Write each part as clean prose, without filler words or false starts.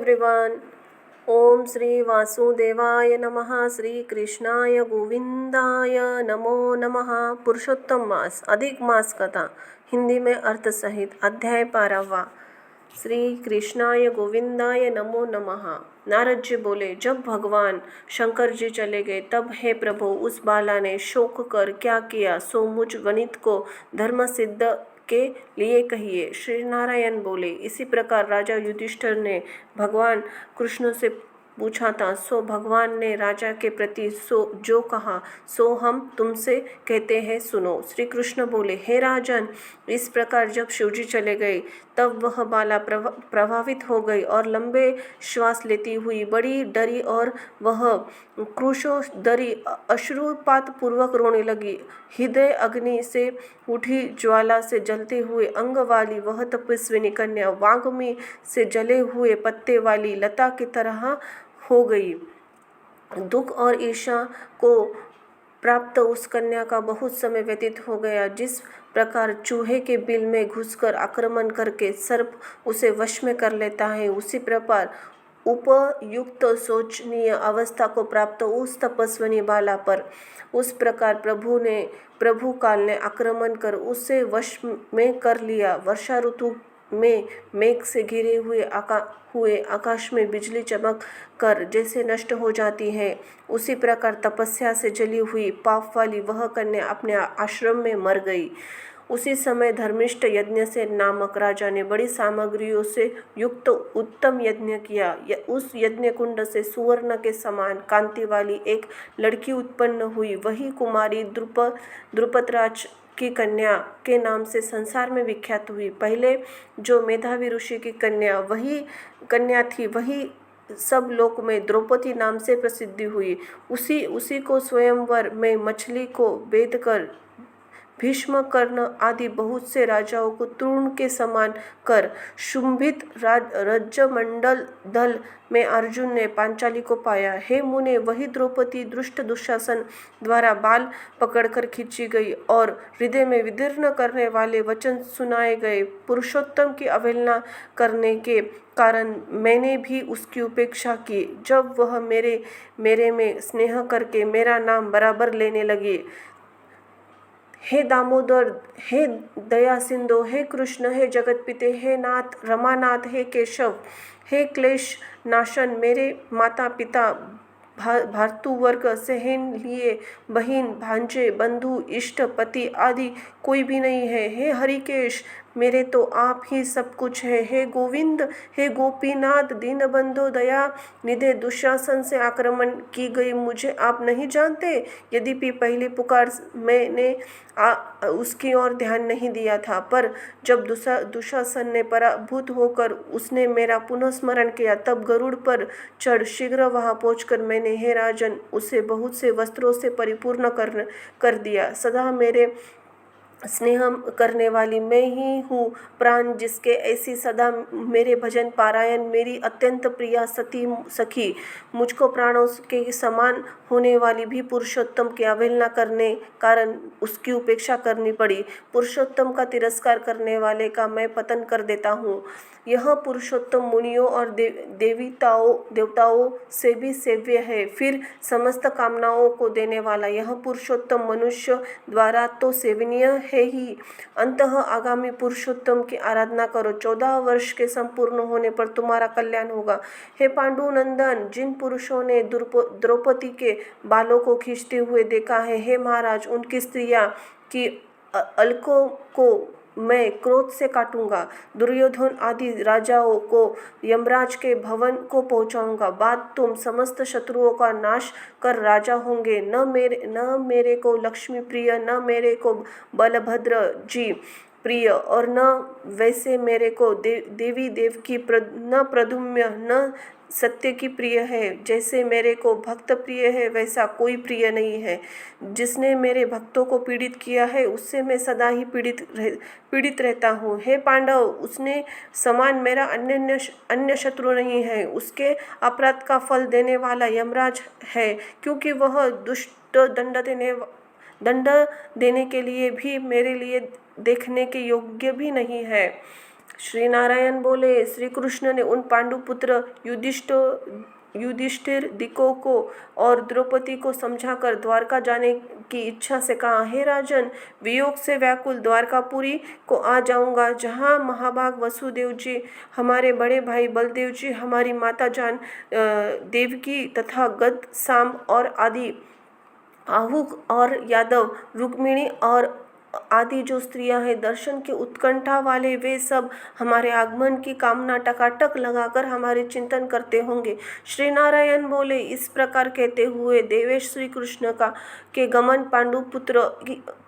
Everyone. ओम श्री वासुदेवाय नमः। श्री कृष्णाय गोविंदाय नमो नमः। पुरुषोत्तम मास अधिक मास कथा हिंदी में अर्थ सहित अध्याय 12वां। श्री कृष्णाय गोविंदाय नमो नमः। नारद जी बोले, जब भगवान शंकर जी चले गए तब हे प्रभु उस बाला ने शोक कर क्या किया सो मुझ वनित को धर्म सिद्ध के लिए कहिए। श्री नारायण बोले, इसी प्रकार राजा युधिष्ठिर ने भगवान कृष्ण से पूछा था, सो भगवान ने राजा के प्रति जो कहा सो हम तुमसे कहते हैं सुनो। श्री कृष्ण बोले, हे राजन, इस प्रकार जब शिवजी चले गए तब वह बाला प्रभावित हो गई और लंबे श्वास लेती हुई बड़ी डरी और वह क्रोशोदरी अश्रुपात पूर्वक रोने लगी। हृदय अग्नि से उठी ज्वाला से जलते हुए अंग वाली वह तपस्विनी कन्या वाग्मी से जले हुए पत्ते वाली लता की तरह हो गई। दुख और ईर्ष्या को प्राप्त उस कन्या का बहुत समय व्यतीत हो गया। जिस प्रकार चूहे के बिल में घुसकर आक्रमण करके सर्प उसे वश में कर लेता है, उसी प्रकार उपयुक्त शोचनीय अवस्था को प्राप्त उस तपस्विनी बाला पर उस प्रकार प्रभु काल ने आक्रमण कर उसे वश में कर लिया। वर्षा ऋतु में मेघ से घिरे हुए आकाश में बिजली चमक कर जैसे नष्ट हो जाती है, उसी प्रकार तपस्या से जली हुई पाप वाली वह कन्या अपने आश्रम में मर गई। उसी समय धर्मिष्ठ यज्ञ से नामक राजा ने बड़ी सामग्रियों से युक्त उत्तम यज्ञ किया। उस यज्ञ कुंड से सुवर्ण के समान कांति वाली एक लड़की उत्पन्न हुई। वही कुमारी द्रुपदराज की कन्या के नाम से संसार में विख्यात हुई। पहले जो मेधावी ऋषि की कन्या थी वही सब लोक में द्रौपदी नाम से प्रसिद्धि हुई। उसी को स्वयंवर में मछली को बेध कर भीष्म कर्ण आदि बहुत से राजाओं को तूर्ण के समान कर शुंभित राज्यमंडल दल में अर्जुन ने पांचाली को पाया। हे मुने, वही द्रौपदी दुष्ट दुशासन द्वारा बाल पकड़कर खींची गई और हृदय में विदीर्ण करने वाले वचन सुनाए गए। पुरुषोत्तम की अवहेलना करने के कारण मैंने भी उसकी उपेक्षा की। जब वह मेरे में स्नेह करके मेरा नाम बराबर लेने लगी, हे दामोदर, हे दया सिंधु, हे कृष्ण, हे जगतपिते, हे नाथ रमानाथ, हे केशव, हे क्लेश नाशन, मेरे माता पिता भातृवर्ग सहन लिए बहन भांजे बंधु इष्ट पति आदि कोई भी नहीं है। हे हरिकेश, मेरे तो आप ही सब कुछ है। हे गोविंद, हे गोपीनाथ, दीनबंधु दया निधे, दुशासन से आक्रमण की गई मुझे आप नहीं जानते। यद्यपि पहली पुकार मैंने उसकी ओर ध्यान नहीं दिया था, पर जब दुशासन ने पराभूत होकर उसने मेरा पुनः स्मरण किया तब गरुड़ पर चढ़ शीघ्र वहां पहुंचकर मैंने, हे राजन, उसे बहुत से वस्त्रों से परिपूर्ण कर दिया। सदा मेरे स्नेह करने वाली मैं ही हूँ प्राण जिसके, ऐसी सदा मेरे भजन पारायण मेरी अत्यंत प्रिया सखी मुझको प्राणों के समान होने वाली भी पुरुषोत्तम की अवहेलना करने कारण उसकी उपेक्षा करनी पड़ी। पुरुषोत्तम का तिरस्कार करने वाले का मैं पतन कर देता हूँ। यह पुरुषोत्तम मुनियों और देवताओं से भी सेव्य है। फिर समस्त कामनाओं को देने वाला यह पुरुषोत्तम मनुष्य द्वारा तो सेवनीय है ही। अंतः आगामी पुरुषोत्तम की आराधना करो। 14 वर्ष के संपूर्ण होने पर तुम्हारा कल्याण होगा। हे पांडुनंदन, जिन पुरुषों ने द्रौपदी के बालों को खींचते हुए देखा है, हे महाराज, उनकी स्त्रियां की अलकों को मैं क्रोध से काटूंगा। दुर्योधन आदि राजाओं को यमराज के भवन को पहुंचाऊंगा। बाद तुम समस्त शत्रुओं का नाश कर राजा होंगे। न मेरे को लक्ष्मी प्रिय, न मेरे को बलभद्र जी प्रिय, और न वैसे मेरे को देवी देव की न प्रद्युम्न न सत्य की प्रिय है। जैसे मेरे को भक्त प्रिय है वैसा कोई प्रिय नहीं है। जिसने मेरे भक्तों को पीड़ित किया है उससे मैं सदा ही पीड़ित रहता हूँ। हे पांडव, उसने समान मेरा अन्य शत्रु नहीं है। उसके अपराध का फल देने वाला यमराज है, क्योंकि वह दुष्ट दंड देने के लिए भी मेरे लिए देखने के योग्य भी नहीं है। श्री नारायण बोले, श्री कृष्ण ने उन पांडुपुत्र युधिष्ठिर दिको को और द्रौपदी को समझाकर द्वारका जाने की इच्छा से कहा, हे राजन, वियोग से व्याकुल द्वारकापुरी को आ जाऊंगा, जहाँ महाभाग वसुदेव जी, हमारे बड़े भाई बलदेव जी, हमारी माता जान देवकी तथा गद, साम और आदि आहुक और यादव, रुक्मिणी और आदि जो स्त्रियां हैं, दर्शन की उत्कंठा वाले, वे सब हमारे आगमन की कामना टकाटक लगाकर हमारे चिंतन करते होंगे। श्री नारायण बोले, इस प्रकार कहते हुए देवेश श्री कृष्ण का के गमन पांडुपुत्र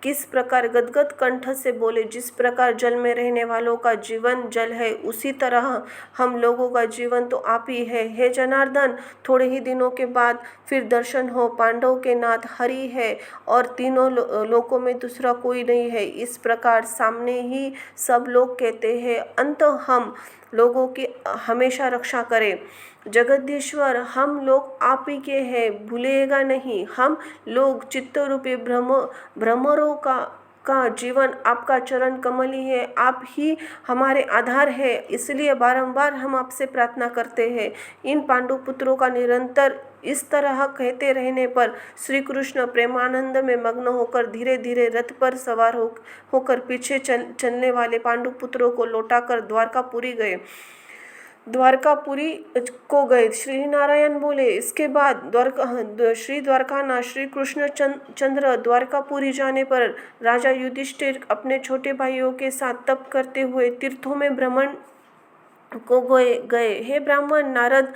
किस प्रकार गदगद कंठ से बोले, जिस प्रकार जल में रहने वालों का जीवन जल है, उसी तरह हम लोगों का जीवन तो आप ही है। हे जनार्दन, थोड़े ही दिनों के बाद फिर दर्शन हो, पांडव के नाथ हरि है और तीनों लोकों में दूसरा कोई नहीं है। इस प्रकार सामने ही सब लोग कहते हैं, अंत हम लोगों की हमेशा रक्षा करें। जगदीश्वर, हम लोग आप ही के हैं, भूलेगा नहीं। हम लोग चित्त रूपी भ्रमरों का जीवन आपका चरण कमल ही है, आप ही हमारे आधार है, इसलिए बारंबार हम आपसे प्रार्थना करते हैं। इन पांडुपुत्रों का निरंतर इस तरह कहते रहने पर श्री कृष्ण प्रेमानंद में मग्न होकर धीरे धीरे रथ पर सवार होकर पीछे चलने वाले पांडुपुत्रों को लौटाकर द्वारकापुरी को गए। श्री नारायण बोले, इसके बाद श्री द्वारकानाथ श्री कृष्ण चंद्र द्वारकापुरी जाने पर राजा युधिष्ठिर अपने छोटे भाइयों के साथ तप करते हुए तीर्थों में भ्रमण को गए। हे ब्राह्मण, नारद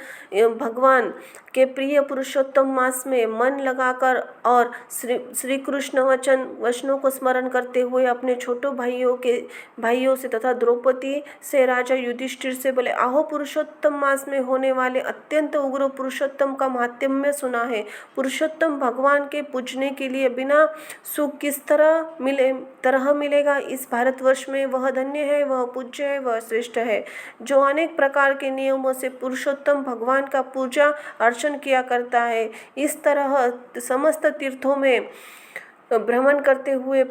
भगवान के प्रिय पुरुषोत्तम मास में मन लगाकर और श्री कृष्ण वचनों को स्मरण करते हुए अपने छोटो भाइयों से तथा द्रौपदी से राजा युधिष्ठिर से बोले, आहो, पुरुषोत्तम मास में होने वाले अत्यंत उग्र पुरुषोत्तम का महात्म्य सुना है। पुरुषोत्तम भगवान के पूजने के लिए बिना सुख किस तरह मिलेगा। इस भारतवर्ष में वह धन्य है, वह पूज्य है, वह श्रेष्ठ है, जो अनेक प्रकार के नियमों से पुरुषोत्तम भगवान का पूजा अर्चन किया करता है। इस तरह समस्त तीर्थों में भ्रमण करते हुए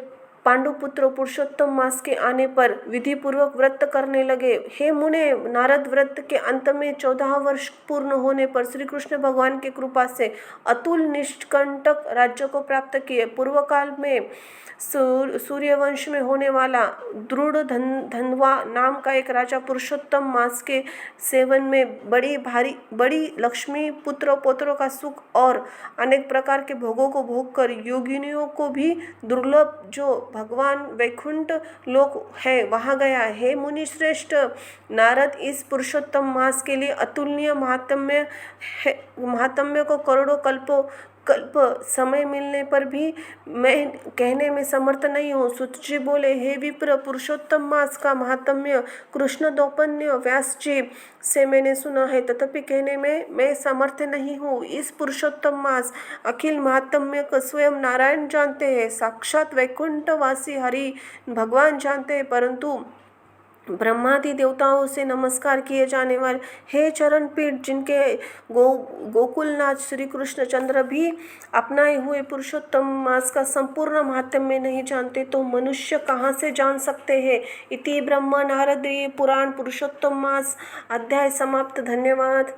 पांडुपुत्र पुरुषोत्तम मास के आने पर विधि पूर्वक व्रत करने लगे। हे मुने, नारद व्रत के अंत में 14 वर्ष पूर्ण होने पर श्री कृष्ण भगवान की कृपा से अतुल निष्कंटक राज्य को प्राप्त किए। पूर्व काल में सूर्यवंश में होने वाला दृढ़ धनवा नाम का एक राजा पुरुषोत्तम मास के सेवन में बड़ी लक्ष्मी, पुत्र पौत्रों का सुख और अनेक प्रकार के भोगों को भोग कर योगिनियों को भी दुर्लभ जो भगवान वैकुंठ लोक है वहाँ गया। हे मुनि श्रेष्ठ, नारद इस पुरुषोत्तम मास के लिए अतुलनीय महात्म्य को करोड़ों कल्प समय मिलने पर भी मैं कहने में समर्थ नहीं हूँ। सुत जी बोले, हे विप्र, पुरुषोत्तम मास का महात्म्य कृष्ण द्वैपायन व्यास जी से मैंने सुना है, तथापि कहने में मैं समर्थ नहीं हूँ। इस पुरुषोत्तम मास अखिल महात्म्य को स्वयं नारायण जानते हैं, साक्षात वैकुंठवासी हरि भगवान जानते हैं, परंतु ब्रह्मादि देवताओं से नमस्कार किए जाने वाले हे चरण पीठ, जिनके गोकुलनाथ श्री कृष्ण चंद्र भी अपनाए हुए पुरुषोत्तम मास का संपूर्ण महात्म्य नहीं जानते, तो मनुष्य कहाँ से जान सकते हैं। इति ब्रह्म नारदीय पुराण पुरुषोत्तम मास अध्याय समाप्त। धन्यवाद।